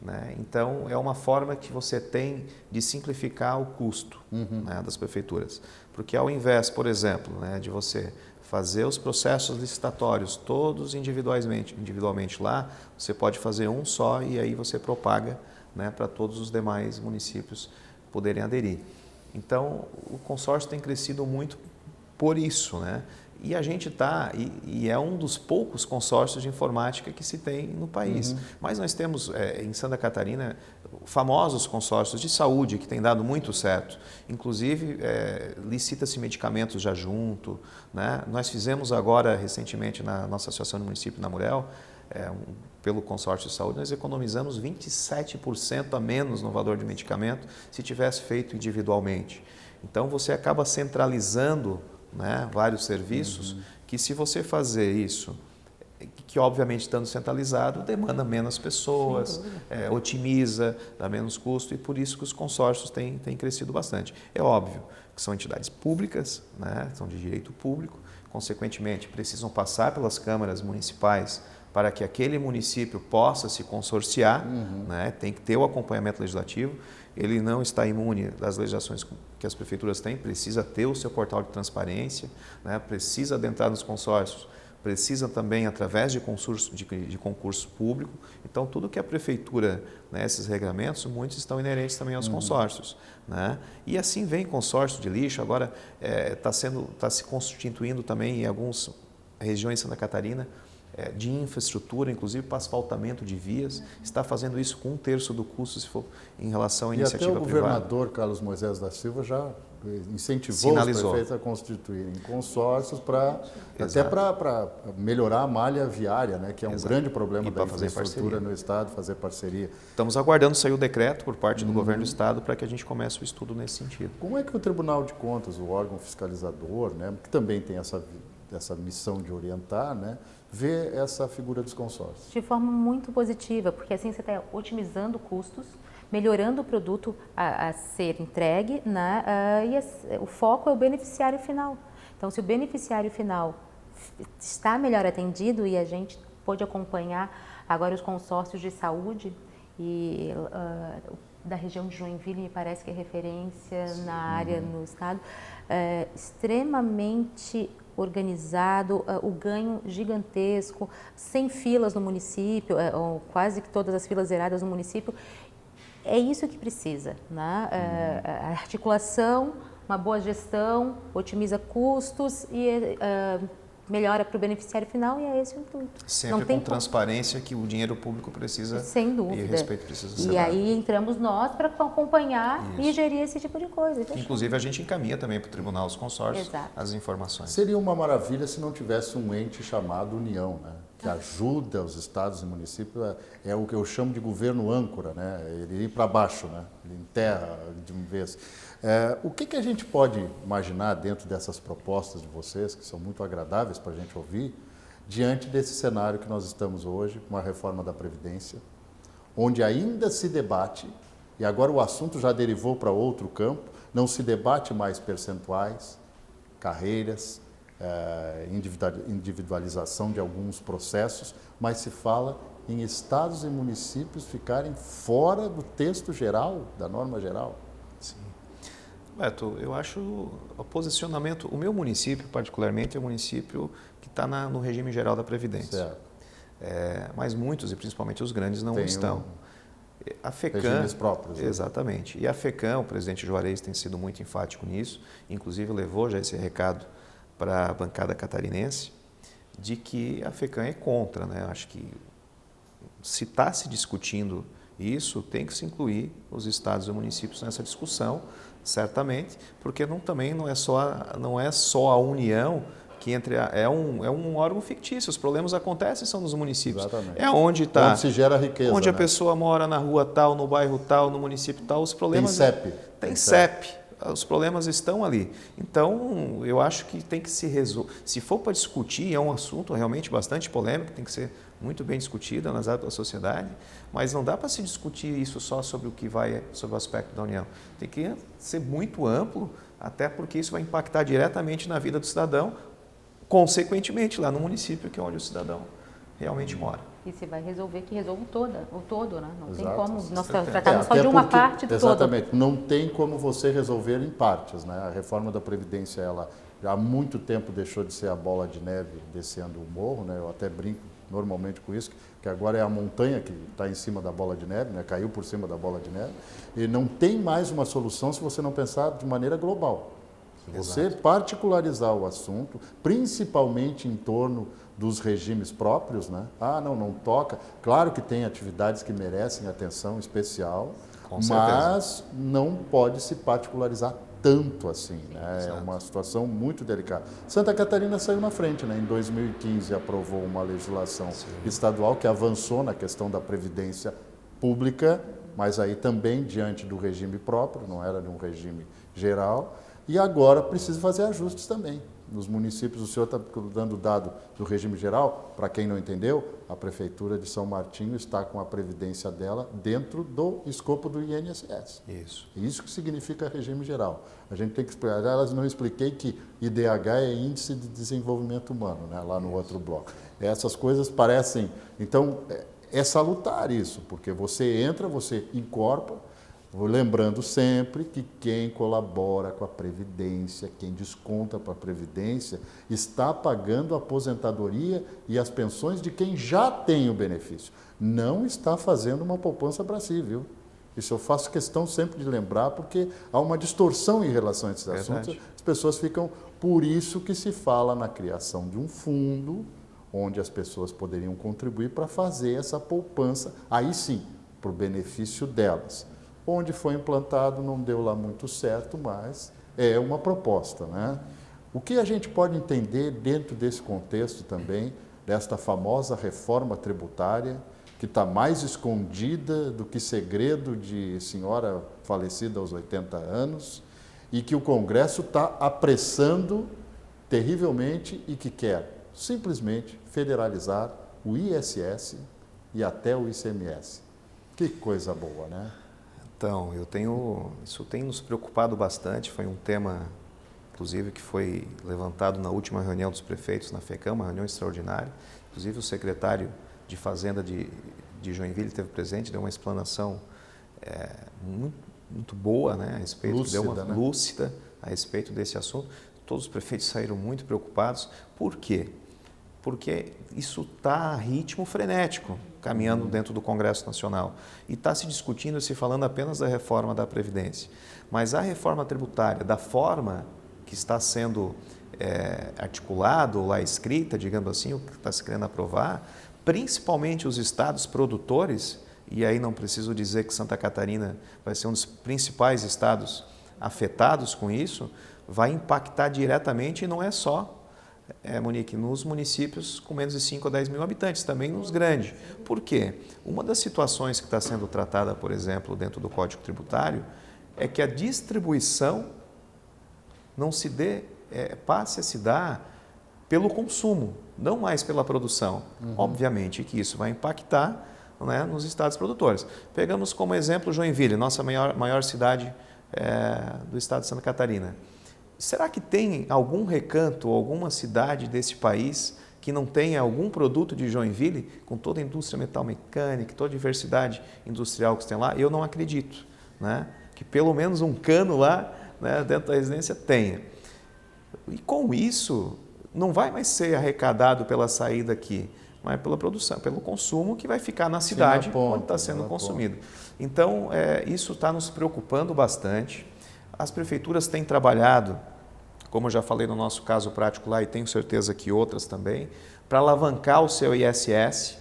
Né? Então, é uma forma que você tem de simplificar o custo né, das prefeituras. Porque ao invés, por exemplo, né, de você fazer os processos licitatórios todos individualmente lá, você pode fazer um só e aí você propaga, né, para todos os demais municípios poderem aderir. Então, o consórcio tem crescido muito por isso, né? E a gente está, e é um dos poucos consórcios de informática que se tem no país. Mas nós temos em Santa Catarina famosos consórcios de saúde que têm dado muito certo. Inclusive, licita-se medicamentos já junto. Né? Nós fizemos agora, recentemente, na nossa associação do município, na Murel, pelo consórcio de saúde, nós economizamos 27% a menos no valor de medicamento se tivesse feito individualmente. Então, você acaba centralizando, né, vários serviços, que se você fazer isso, que obviamente estando centralizado, demanda menos pessoas, otimiza, dá menos custo, e por isso que os consórcios têm crescido bastante. É óbvio que são entidades públicas, né, são de direito público, consequentemente precisam passar pelas câmaras municipais para que aquele município possa se consorciar, né, tem que ter o acompanhamento legislativo. Ele não está imune das legislações que as prefeituras têm, precisa ter o seu portal de transparência, né, precisa adentrar nos consórcios, precisa também através de concurso público. Então, tudo que a prefeitura, né, esses regramentos, muitos estão inerentes também aos consórcios. Né? E assim vem consórcio de lixo, agora está se constituindo também em algumas regiões de Santa Catarina, de infraestrutura, inclusive para asfaltamento de vias, está fazendo isso com 1/3 do custo se for em relação à iniciativa privada. E até o governador Carlos Moisés da Silva já incentivou os prefeitos a constituírem consórcios até para melhorar a malha viária, né, que é um grande problema da infraestrutura no Estado, fazer parceria. Estamos aguardando sair o decreto por parte do governo do Estado para que a gente comece o estudo nesse sentido. Como é que o Tribunal de Contas, o órgão fiscalizador, né, que também tem essa missão de orientar, né, vê essa figura dos consórcios? De forma muito positiva, porque assim você está otimizando custos, melhorando o produto a ser entregue, né, e o foco é o beneficiário final. Então, se o beneficiário final está melhor atendido, e a gente pôde acompanhar agora os consórcios de saúde, e da região de Joinville me parece que é referência na área no estado, extremamente organizado, o ganho gigantesco, sem filas no município, quase que todas as filas zeradas no município. É isso que precisa, né? A articulação, uma boa gestão, otimiza custos e melhora para o beneficiário final, e é esse o intuito. Sempre com transparência que o dinheiro público precisa, sem dúvida, e o respeito precisa ser dado. E aí entramos nós para acompanhar e gerir esse tipo de coisa. Inclusive a gente encaminha também para o Tribunal dos Consórcios as informações. Seria uma maravilha se não tivesse um ente chamado União, né, que ajuda os estados e municípios, é o que eu chamo de governo âncora, né, ele ir para baixo, né, ele enterra de uma vez. O que a gente pode imaginar dentro dessas propostas de vocês, que são muito agradáveis para a gente ouvir, diante desse cenário que nós estamos hoje, com a reforma da Previdência, onde ainda se debate, e agora o assunto já derivou para outro campo, não se debate mais percentuais, carreiras, individualização de alguns processos, mas se fala em estados e municípios ficarem fora do texto geral, da norma geral. Sim. Beto, eu acho o posicionamento, o meu município particularmente é um município que está no regime geral da Previdência. Certo. Mas muitos, e principalmente os grandes, não estão. A FECAM, regimes próprios. Né? Exatamente. E a FECAM, o presidente Juarez tem sido muito enfático nisso, inclusive levou já esse recado para a bancada catarinense, de que a FECAM é contra, né? Acho que se está se discutindo isso, tem que se incluir os estados e municípios nessa discussão, certamente, porque também não é só a União que é um órgão fictício, os problemas acontecem, são nos municípios. Exatamente. É onde está. Onde se gera riqueza. Onde a né? pessoa mora na rua tal, no bairro tal, no município tal, os problemas. Tem CEP. Tem CEP. Os problemas estão ali. Então, eu acho que tem que se resolver. Se for para discutir, é um assunto realmente bastante polêmico, tem que ser muito bem discutido, analisado pela sociedade, mas não dá para se discutir isso só sobre o que vai, sobre o aspecto da União. Tem que ser muito amplo, até porque isso vai impactar diretamente na vida do cidadão, consequentemente lá no município, que é onde o cidadão realmente mora. E se vai resolver, que resolva o todo, né? Não Exato. tem como nós tratarmos só Até de uma porque, parte do exatamente, todo. não tem como você resolver em partes, né? A reforma da Previdência, ela já há muito tempo deixou de ser a bola de neve descendo o morro, né? Eu até brinco normalmente com isso, que agora é a montanha que está em cima da bola de neve, né? Caiu por cima da bola de neve, e não tem mais uma solução se você não pensar de maneira global. Se você particularizar o assunto, principalmente em torno dos regimes próprios, né? Não toca. Claro que tem atividades que merecem atenção especial, mas não pode se particularizar tanto assim, né? É uma situação muito delicada. Santa Catarina saiu na frente, né? Em 2015 aprovou uma legislação estadual que avançou na questão da previdência pública, mas aí também diante do regime próprio, não era de um regime geral, e agora precisa fazer ajustes também. Nos municípios, o senhor está dando dado do regime geral, para quem não entendeu, a Prefeitura de São Martinho está com a previdência dela dentro do escopo do INSS. Isso que significa regime geral. A gente tem que explicar, elas não expliquei que IDH é Índice de Desenvolvimento Humano, né, lá no outro bloco. Essas coisas parecem... Então, é salutar isso, porque você entra, você incorpora. Lembrando sempre que quem colabora com a Previdência, quem desconta para a Previdência, está pagando a aposentadoria e as pensões de quem já tem o benefício. Não está fazendo uma poupança para si, viu? Isso eu faço questão sempre de lembrar, porque há uma distorção em relação a esses assuntos. As pessoas ficam... Por isso que se fala na criação de um fundo, onde as pessoas poderiam contribuir para fazer essa poupança, aí sim, para o benefício delas. Onde foi implantado não deu lá muito certo, mas é uma proposta, né? O que a gente pode entender dentro desse contexto também, desta famosa reforma tributária, que está mais escondida do que segredo de senhora falecida aos 80 anos, e que o Congresso está apressando terrivelmente e que quer simplesmente federalizar o ISS e até o ICMS. Que coisa boa, né? Então, isso tem nos preocupado bastante, foi um tema, inclusive, que foi levantado na última reunião dos prefeitos na FECAM, uma reunião extraordinária. Inclusive, o secretário de Fazenda de Joinville esteve presente, deu uma explanação muito boa, né, a respeito, lúcida a respeito desse assunto. Todos os prefeitos saíram muito preocupados. Por quê? Porque isso está a ritmo frenético, caminhando dentro do Congresso Nacional. E está se discutindo, se falando apenas da reforma da Previdência. Mas a reforma tributária, da forma que está sendo articulado, ou lá escrita, digamos assim, o que está se querendo aprovar, principalmente os estados produtores, e aí não preciso dizer que Santa Catarina vai ser um dos principais estados afetados com isso, vai impactar diretamente, e não é só, Monique, nos municípios com menos de 5 a 10 mil habitantes, também nos grandes. Por quê? Uma das situações que está sendo tratada, por exemplo, dentro do Código Tributário, é que a distribuição não se dê, passe a se dar pelo consumo, não mais pela produção. Obviamente que isso vai impactar, né, nos estados produtores. Pegamos como exemplo Joinville, nossa maior cidade do estado de Santa Catarina. Será que tem algum recanto ou alguma cidade desse país que não tenha algum produto de Joinville, com toda a indústria metalmecânica, toda a diversidade industrial que tem lá? Eu não acredito, né? Que pelo menos um cano lá, né, dentro da residência tenha. E com isso, não vai mais ser arrecadado pela saída aqui, mas pela produção, pelo consumo que vai ficar na cidade onde está sendo consumido. Então, isso está nos preocupando bastante. As prefeituras têm trabalhado, como eu já falei no nosso caso prático lá, e tenho certeza que outras também, para alavancar o seu ISS,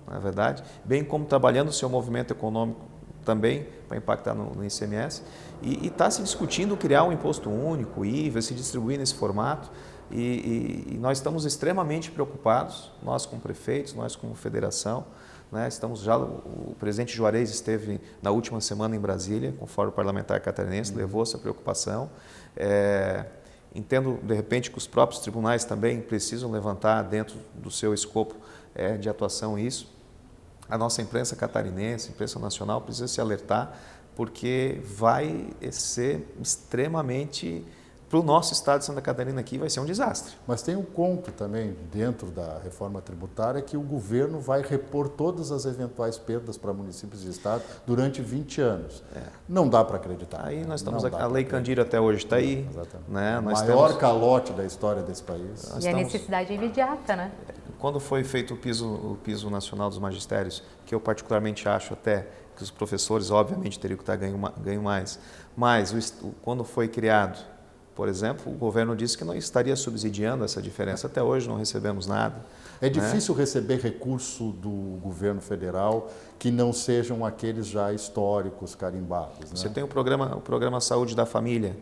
não é verdade? Bem como trabalhando o seu movimento econômico também para impactar no ICMS, e está se discutindo criar um imposto único, IVA, se distribuir nesse formato, e nós estamos extremamente preocupados, nós como prefeitos, nós como federação, né, o presidente Juarez esteve na última semana em Brasília, com o Fórum Parlamentar Catarinense, levou essa preocupação. Entendo, de repente, que os próprios tribunais também precisam levantar dentro do seu escopo de atuação isso. A nossa imprensa catarinense, a imprensa nacional, precisa se alertar, porque vai ser extremamente... Para o nosso estado de Santa Catarina aqui vai ser um desastre. Mas tem um conto também dentro da reforma tributária que o governo vai repor todas as eventuais perdas para municípios e estado durante 20 anos. Não dá para acreditar. Aí nós estamos a Lei Candir até hoje está aí. Exatamente. Né? O maior calote da história desse país. E a necessidade é imediata, né? Quando foi feito o piso nacional dos magistérios, que eu particularmente acho até que os professores, obviamente, teriam que estar ganhando mais, mas quando foi criado, por exemplo, o governo disse que não estaria subsidiando essa diferença. Até hoje não recebemos nada. É difícil receber recurso do governo federal que não sejam aqueles já históricos, carimbados. Né? Você tem o programa Saúde da Família,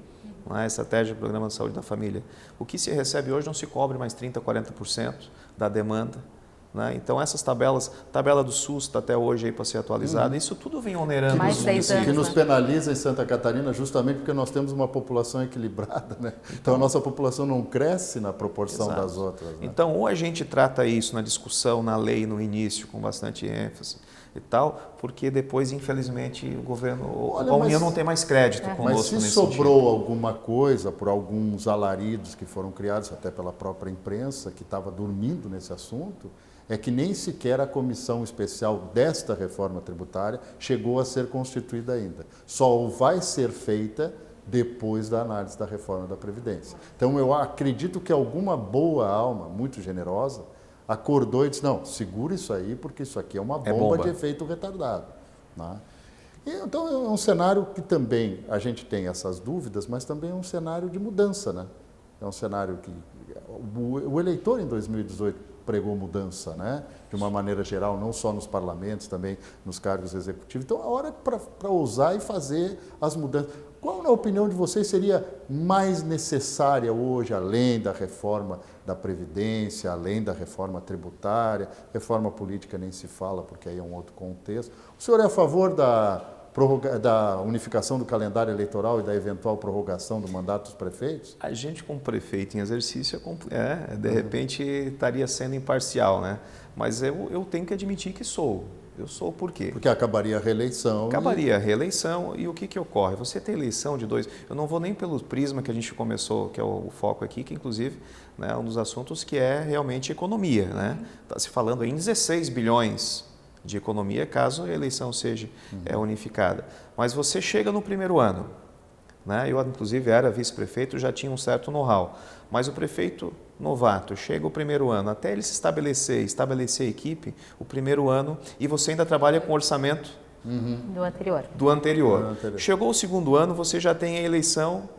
a estratégia do Programa de Saúde da Família. O que se recebe hoje não se cobre mais 30%, 40% da demanda. Né? Então, essas tabela do SUS está até hoje aí para ser atualizada, isso tudo vem onerando. Mais 10 anos, que nos penaliza em Santa Catarina justamente porque nós temos uma população equilibrada. Né? Então, a nossa população não cresce na proporção das outras. Né? Então, ou a gente trata isso na discussão, na lei, no início, com bastante ênfase e tal, porque depois, infelizmente, o governo, a União não tem mais crédito conosco nesse sentido. Mas se sobrou sentido. alguma coisa por alguns alaridos que foram criados até pela própria imprensa, que estava dormindo nesse assunto, é que nem sequer a comissão especial desta reforma tributária chegou a ser constituída ainda. Só vai ser feita depois da análise da reforma da Previdência. Então, eu acredito que alguma boa alma, muito generosa, acordou e disse, não, segura isso aí, porque isso aqui é uma bomba de efeito retardado. Né? Então, é um cenário que também a gente tem essas dúvidas, mas também é um cenário de mudança. Né? É um cenário que o eleitor em 2018 pregou mudança, né? De uma maneira geral, não só nos parlamentos, também nos cargos executivos. Então, a hora para ousar e fazer as mudanças. Qual, na opinião de vocês, seria mais necessária hoje, além da reforma da Previdência, além da reforma tributária, reforma política nem se fala, porque aí é um outro contexto. O senhor é a favor da unificação do calendário eleitoral e da eventual prorrogação do mandato dos prefeitos? A gente, como prefeito em exercício, de repente estaria sendo imparcial, né? Mas eu tenho que admitir que sou. Eu sou por quê? Porque acabaria a reeleição. Acabaria a reeleição e o que ocorre? Você tem eleição de dois... Eu não vou nem pelo prisma que a gente começou, que é o foco aqui, que inclusive é um dos assuntos que é realmente economia, né? Está se falando em 16 bilhões de economia, caso a eleição seja unificada. Mas você chega no primeiro ano, né? Eu, inclusive, era vice-prefeito, já tinha um certo know-how, mas o prefeito novato chega o primeiro ano, até ele se estabelecer a equipe, o primeiro ano, e você ainda trabalha com orçamento do anterior. Chegou o segundo ano, você já tem a eleição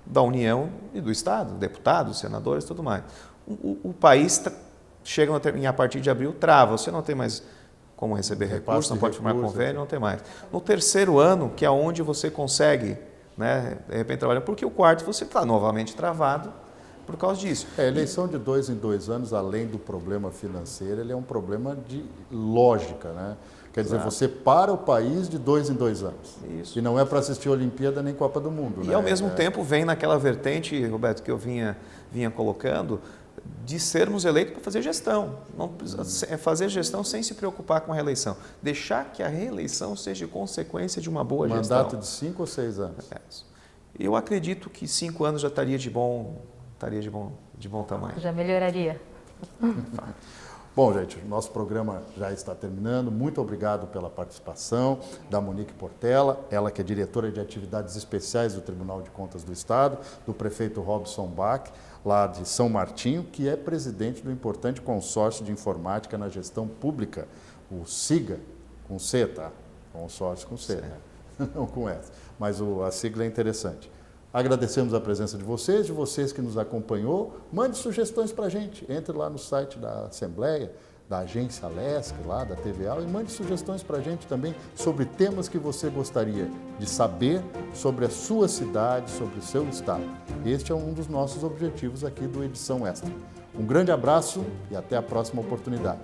da União e do Estado, deputados, senadores e tudo mais. O país chega a partir de abril, trava, você não tem mais como receber recursos, não pode firmar convênio, não tem mais. No terceiro ano, que é onde você consegue, né, de repente trabalhar, porque o quarto você está novamente travado por causa disso. A eleição de 2 em 2 anos, além do problema financeiro, ele é um problema de lógica, né? Quer dizer, você para o país de 2 em 2 anos. Isso. E não é para assistir Olimpíada nem Copa do Mundo. E né? ao mesmo tempo vem naquela vertente, Roberto, que eu vinha colocando, de sermos eleitos para fazer gestão. Não é fazer gestão sem se preocupar com a reeleição. Deixar que a reeleição seja consequência de uma boa gestão. Mandato de 5 ou 6 anos? Eu acredito que 5 anos já estaria de bom tamanho. Já melhoraria. Bom, gente, o nosso programa já está terminando. Muito obrigado pela participação da Monique Portela, ela que é diretora de atividades especiais do Tribunal de Contas do Estado, do prefeito Robson Bach, lá de São Martinho, que é presidente do importante consórcio de informática na gestão pública, o SIGA, com C, tá? Consórcio com C, né? Não com S, mas a sigla é interessante. Agradecemos a presença de vocês que nos acompanhou. Mande sugestões para a gente. Entre lá no site da Assembleia, da agência Lesc, lá da TVA, e mande sugestões para a gente também sobre temas que você gostaria de saber sobre a sua cidade, sobre o seu estado. Este é um dos nossos objetivos aqui do Edição Extra. Um grande abraço e até a próxima oportunidade.